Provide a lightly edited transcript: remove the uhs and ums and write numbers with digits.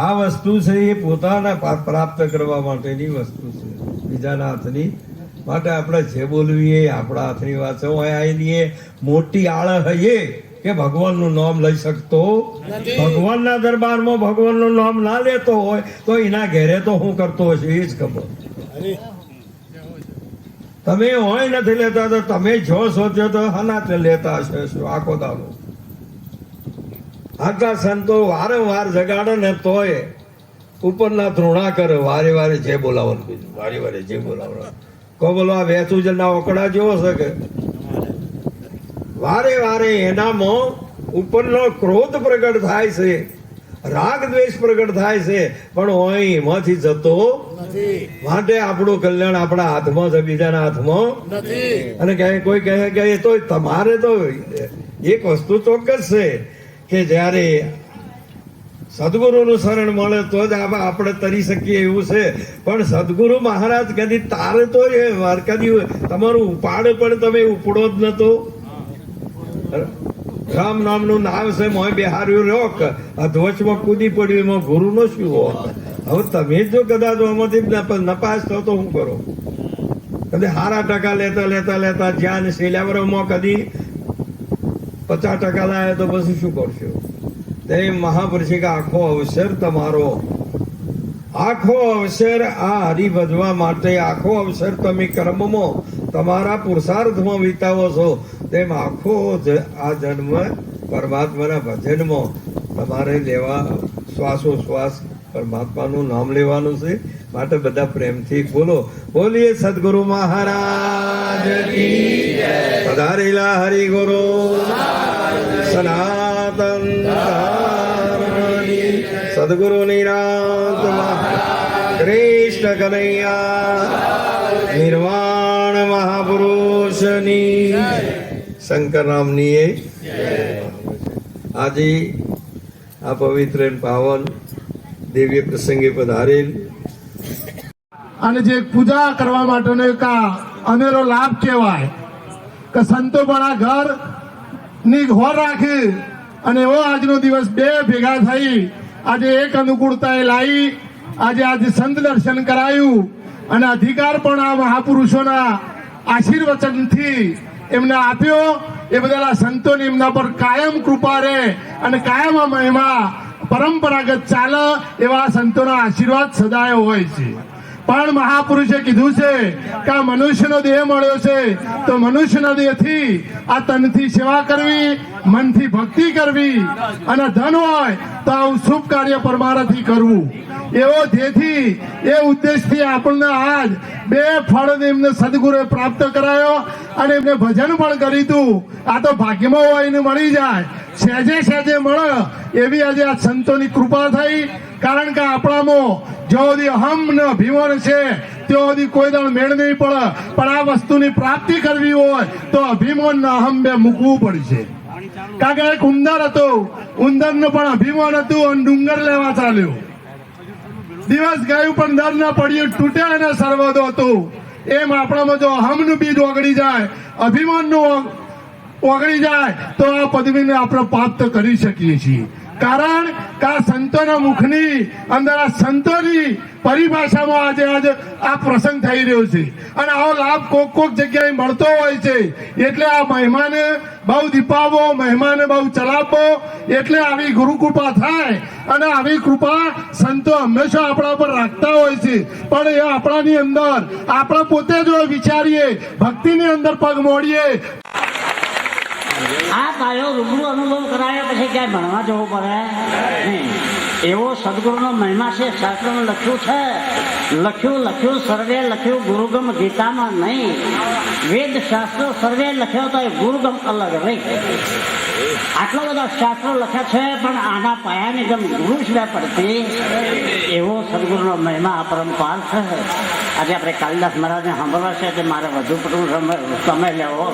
આ વસ્તુ છે એ પોતાના પ્રાપ્ત કરવા માટેની વસ્તુ છે, બીજાના હાથની માટે આપણે જે બોલવીએ આપણા હાથની વાત છે. એની મોટી આળ હૈયે કે ભગવાનનું નામ લઈ શકતો ભગવાનના દરબારમાં ભગવાનનું નામ ના લેતો હોય તો એના ઘેરે તો હું કરતો હશે એ જ ખબર. તમે હોય નથી લેતા તો તમે જો સોચો તો હના લેતા હશે આખો દાડો. આટલા સંતો વારંવાર જગાડે ને તોય ઉપરના ધ્રોણા કરે, વારે વારે જે બોલાવવાનું બીજું, વારે વારે જે બોલાવવાનું. કો બોલો આ વેસુજનના ઓકડા જેવો છે કે વારે વારે એનામાં ઉપરનો ક્રોધ પ્રગટ થાય છે, રાગ દ્વેષ પ્રગટ થાય છે, પણ હોય એમાંથી જતો માટે આપણું કલ્યાણ આપણા હાથમાં છે, બીજાના હાથમાં નથી. અને કોઈ કહે કે એ તો તમારે તો એક વસ્તુ ચોક્કસ છે કે જયારે સદગુરુનું શરણ મળે તો જ આપણે તરી શકીએ એવું છે. પણ સદગુરુ મહારાજ કદી તારે તો એ કદી તમારું ઉપાડ પણ તમે ઉપડો જ નતો. રામ નામનું નામ છે મોય બિહાર્યું રોક, અધ્વચમાં કૂદી પડ્યું, એમાં ગુરુનો શું હોક. હવે તમે જો કદાચ આમાંથી નપાસ થો તો શું કરો? કદી હારા ટકા લેતા લેતા લેતા જ્યાં શિલાવરમાં કદી 50% લાયા તો પછી શું કરશો? તે મહાપુરુષે કે આખો અવસર તમારો, આખો અવસર આ હરિભજવા માટે, આખો અવસર તમે કર્મમાં તમારા પુરુષાર્થમાં વિતાવો છો, તેમ આખો આ જન્મ પરમાત્માના ભજનમાં તમારે લેવા, શ્વાસોશ્વાસ પરમાત્માનું નામ લેવાનું છે. માટે બધા પ્રેમથી બોલો, બોલીએ સદગુરુ મહારાજ કી જય. પધારેલા હરિગુરુ સનાતન સદગુરુ નિરાંત કૃષ્ણ કનૈયા નિર્વાણ મહાપુરુષની શંકર નામની આજે આ પવિત્ર પાવન દિવ્ય પ્રસંગે પધારેલ અને જે પૂજા કરવા માટેનો એક અનેરો લાભ કહેવાય કે સંતો પણ આ ઘર ની ઘોર રાખી અને એવો આજનો દિવસ બે ભેગા થઈ આજે એક અનુકૂળતા એ લાવી આજે સંત દર્શન કરાયું અને અધિકાર પણ આ મહાપુરુષોના આશીર્વચનથી એમને આપ્યો. એ બધા આ સંતોની એમના પર કાયમ કૃપા રહે અને કાયમ આ મહિમા પરંપરાગત ચાલે એવા સંતોના આશીર્વાદ સદાય હોય છે. પણ મહાપુરુષે કીધું છે કે આ મનુષ્યનો દેહ મળ્યો છે તો મનુષ્યના દેહથી આ તનથી સેવા કરવી, મનથી ભક્તિ કરવી અને ધન હોય તો આવું શુભ કાર્ય પરમારથી કરવું. એવો ધ્યેયથી એ ઉદ્દેશથી આપણને આજ બે ફળ એમને સદગુરુએ પ્રાપ્ત કરાયો અને એમને ભજન પણ કર્યું હતું. આ તો ભાગ્યમાં હોય ને મળી જાય, સહેજે સહેજે મળે એવી આજે આ સંતોની કૃપા થઈ. કારણ કે આપણામાં જો સુધી અહમ ને અભિમાન છે ત્યાં સુધી કોઈ દાળ મેળ નહીં પડે, પણ આ વસ્તુની પ્રાપ્તિ કરવી હોય તો અભિમાન ને અહમ બે મૂકવું પડશે. કારણ કે એક ઉંદર હતો, ઉંદરને પણ અભિમાન હતું અને ડુંગર લેવા ચાલ્યો. દિવસ ગયું પણ દર ના પડ્યું, તૂટે અને સર્વદો હતું. એમ આપણામાં જો અહમનું બીજ ઓગળી જાય, અભિમાનનું ઓગળી જાય તો આ પદવીને આપણે પ્રાપ્ત કરી શકીએ છીએ. કારણ કે આ સંતોના મુખની અંદર આ સંતોની પરિભાષામાં આજે આ પ્રસંગ થઈ રહ્યો છે અને આવો લાભ કોક જગ્યાએ મળતો હોય છે. એટલે આ મહેમાને બહુ દીપાવો, મહેમાને બહુ ચલાવો, એટલે આવી ગુરુકૃપા થાય અને આવી કૃપા સંતો હંમેશા આપણા પર રાખતા હોય છે. પણ એ આપણાની અંદર આપણે પોતે જો વિચારીએ, ભક્તિની અંદર પગ મોડીએ. આ પાયો રૂબરૂ અનુભવ કરાયા પછી ક્યાંય ભણવા જવું પડે નહીં. એવો સદગુરુનો મહિમા છે. શાસ્ત્રમાં લખ્યું છે, લખ્યું સર્વે લખ્યું ગુરુગમ ગીતામાં નહીં. વેદ શાસ્ત્રો સર્વે લખ્યો તો એ ગુરુગમ અલગ રહી. આટલા બધા શાસ્ત્રો લખ્યા છે પણ આના પાયાની ગમ ગુરુ સિવાય પડતી એવો સદગુરુનો મહિમા અપરંપાર છે. આજે આપણે કાલિદાસ મહારાજને સાંભળવા છે તે મારે વધુ પડતું સમય લેવો